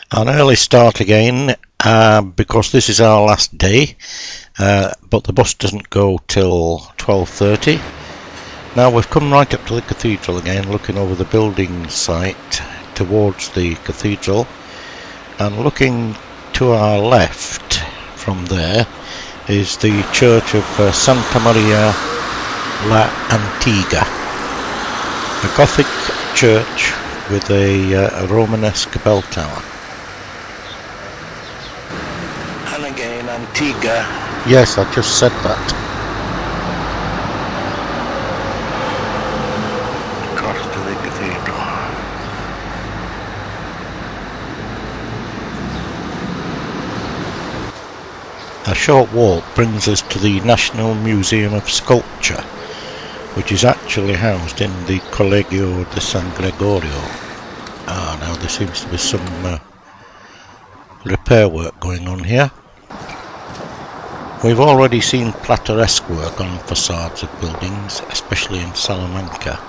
An early start again because this is our last day, but the bus doesn't go till 12:30. Now we've come right up to the cathedral again, looking over the building site towards the cathedral, and looking to our left from there is the church of Santa Maria la Antigua, a Gothic church with a Romanesque bell tower. And again, Antigua. Yes, I just said that. Across to the cathedral. A short walk brings us to the National Museum of Sculpture, which is actually housed in the Colegio de San Gregorio. Now there seems to be some repair work going on here. We've already seen plateresque work on facades of buildings, especially in Salamanca.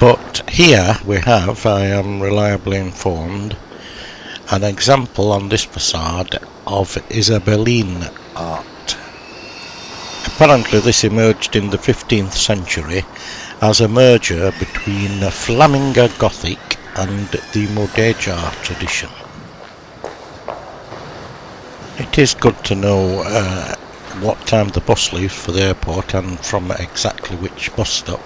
But here we have, I am reliably informed, an example on this facade of Isabelline art. Apparently this emerged in the 15th century as a merger between Flaminga Gothic and the Mudéjar tradition. It is good to know what time the bus leaves for the airport and from exactly which bus stop.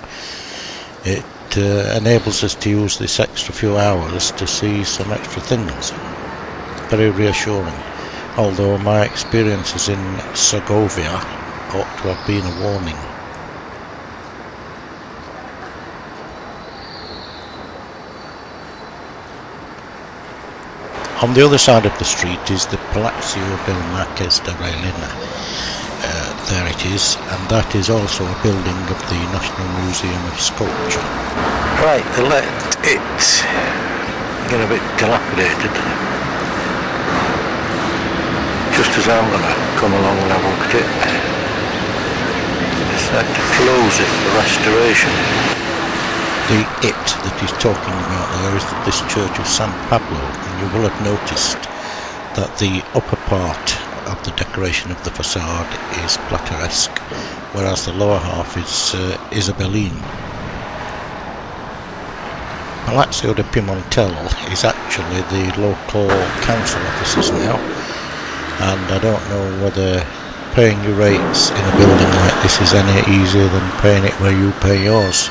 It enables us to use this extra few hours to see some extra things. Very reassuring, although my experiences in Segovia ought to have been a warning. On the other side of the street is the Palacio del Marqués de Reilena. There it is, and that is also a building of the National Museum of Sculpture. Right, they let it get a bit dilapidated, just as I'm going to come along and have a look at it. They decided to close it for restoration. The "it" that he's talking about there is this church of San Pablo, and you will have noticed that the upper part of the decoration of the facade is plateresque, whereas the lower half is Isabelline. Palazzo de Pimentel is actually the local council offices now, and I don't know whether paying your rates in a building like this is any easier than paying it where you pay yours.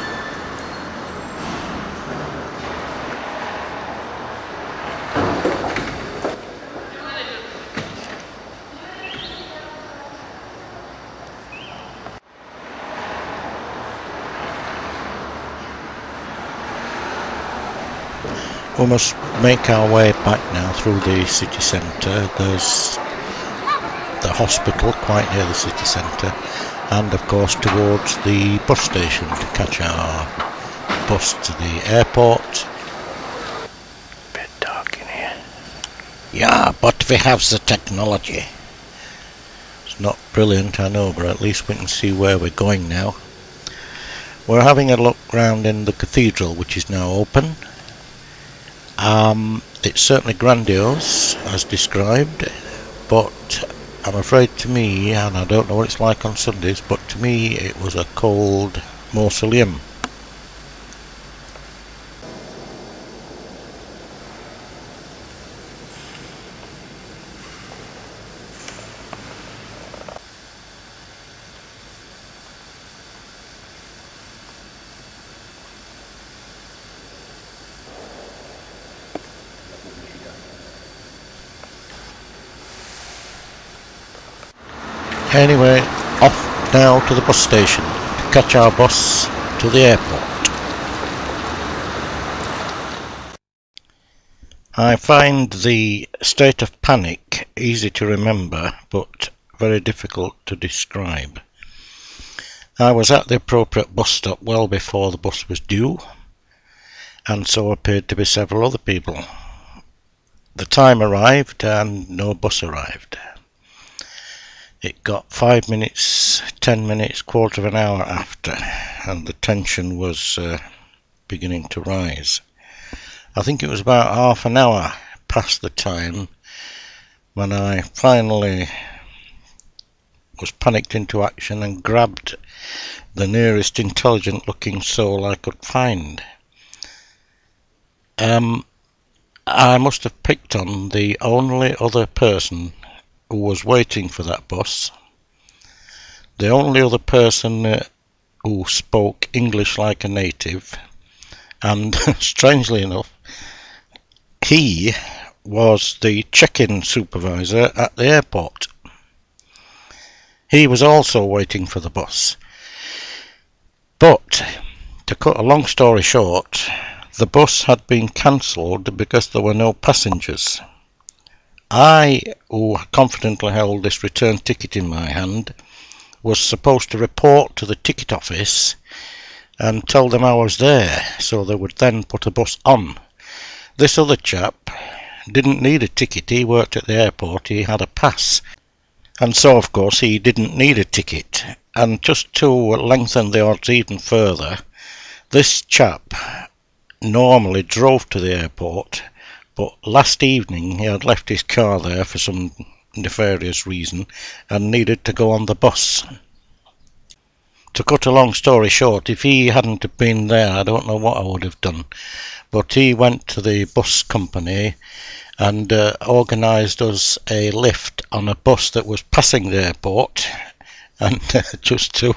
We must make our way back now through the city centre. There's the hospital quite near the city centre, and of course towards the bus station to catch our bus to the airport. Bit dark in here. Yeah, but we have the technology. It's not brilliant, I know, but at least we can see where we're going now. We're having a look round in the cathedral, which is now open. It's certainly grandiose as described, but I'm afraid to me, and I don't know what it's like on Sundays, but to me it was a cold mausoleum. Anyway, off now to the bus station to catch our bus to the airport. I find the state of panic easy to remember, but very difficult to describe. I was at the appropriate bus stop well before the bus was due, and so appeared to be several other people. The time arrived and no bus arrived. It got 5 minutes, 10 minutes, quarter of an hour after, and the tension was beginning to rise. I think it was about half an hour past the time when I finally was panicked into action and grabbed the nearest intelligent looking soul I could find. I must have picked on the only other person who was waiting for that bus, the only other person who spoke English like a native, and strangely enough, he was the check-in supervisor at the airport. He was also waiting for the bus. But, to cut a long story short, the bus had been cancelled because there were no passengers. I, who confidently held this return ticket in my hand, was supposed to report to the ticket office and tell them I was there, so they would then put a bus on. This other chap didn't need a ticket. He worked at the airport, he had a pass, and so of course he didn't need a ticket. And just to lengthen the odds even further, this chap normally drove to the airport, but last evening he had left his car there for some nefarious reason and needed to go on the bus. To cut a long story short, if he hadn't have been there, I don't know what I would have done. But he went to the bus company and organised us a lift on a bus that was passing the airport. And just to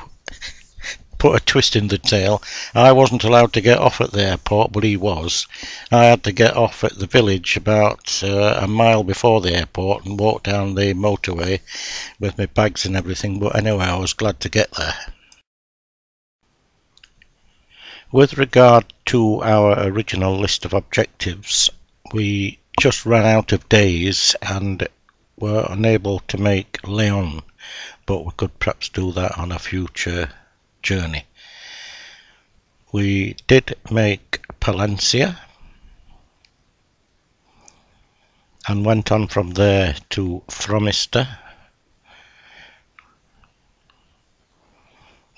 put a twist in the tale, I wasn't allowed to get off at the airport, but he was. I had to get off at the village about a mile before the airport and walk down the motorway with my bags and everything, but anyway, I was glad to get there. With regard to our original list of objectives, we just ran out of days and were unable to make Leon, but we could perhaps do that on a future journey. We did make Palencia and went on from there to Fromista.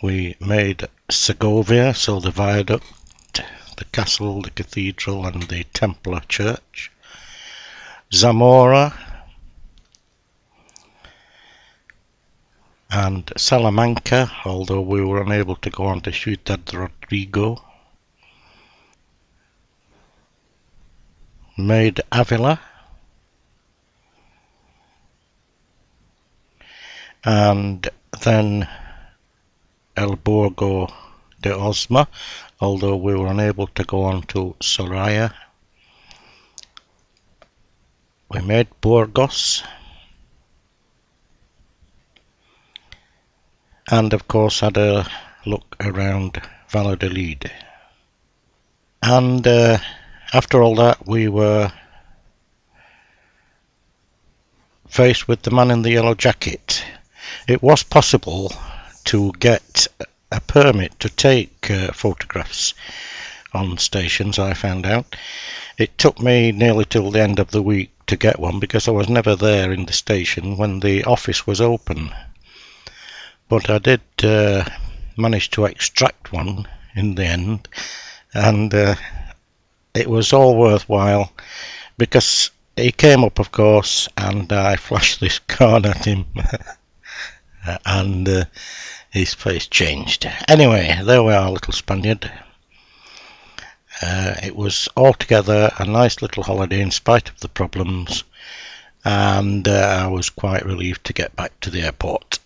We made Segovia, so the viaduct, the castle, the cathedral and the Templar church. Zamora and Salamanca, although we were unable to go on to Ciudad Rodrigo. Made Avila and then El Burgo de Osma, although we were unable to go on to Soraya. We made Burgos, and of course had a look around Valladolid. And after all that, we were faced with the man in the yellow jacket. It was possible to get a permit to take photographs on stations, I found out. It took me nearly till the end of the week to get one because I was never there in the station when the office was open. But I did manage to extract one in the end, and it was all worthwhile because he came up, of course, and I flashed this card at him and his face changed. Anyway, there we are, little Spaniard. It was altogether a nice little holiday in spite of the problems, and I was quite relieved to get back to the airport.